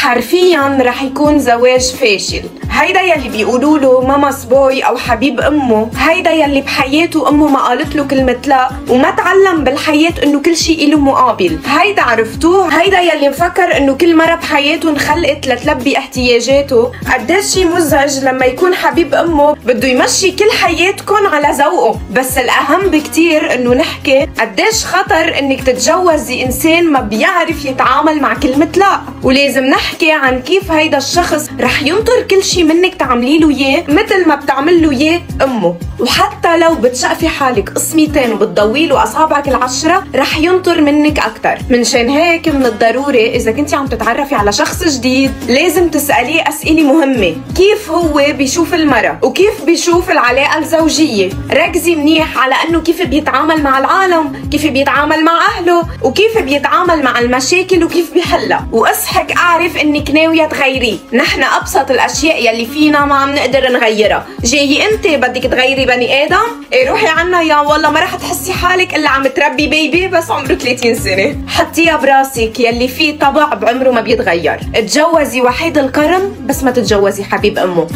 حرفيا رح يكون زواج فاشل. هيدا يلي بيقولوا له ماما's بوي او حبيب امه، هيدا يلي بحياته امه ما قالت له كلمه لا وما تعلم بالحياه انه كل شيء له مقابل. هيدا عرفتوه؟ هيدا يلي مفكر انه كل مره بحياته انخلقت لتلبي احتياجاته. قديش شيء مزعج لما يكون حبيب امه بده يمشي كل حياتكم على ذوقه. بس الاهم بكتير انه نحكي قديش خطر انك تتجوزي انسان ما بيعرف يتعامل مع كلمه لا، ولازم نحكي عن كيف هيدا الشخص رح ينطر كل شيء منك تعملي له اياه مثل ما بتعمل له اياه امه. وحتى لو بتشقفي حالك قسمتين وبتضوي له اصابعك العشره رح ينطر منك اكثر. منشان هيك من الضروري اذا كنتي عم تتعرفي على شخص جديد لازم تساليه اسئله مهمه. كيف هو بيشوف المراه وكيف بيشوف العلاقه الزوجيه. ركزي منيح على انه كيف بيتعامل مع العالم، كيف بيتعامل مع اهله، وكيف بيتعامل مع المشاكل وكيف بيحلها. واصحك اعرف انك ناويه تغيريه. نحن ابسط الاشياء يلي فينا ما عم نقدر نغيرها. جاي انت بدك تغيري بني ادم؟ إيه روحي عنا يا والله ما رح تحسي حالك الا عم تربي بيبي بس عمره 30 سنه. حطيها براسك يلي فيه طبع بعمره ما بيتغير. اتجوزي وحيد القرن بس ما تتجوزي حبيب امه.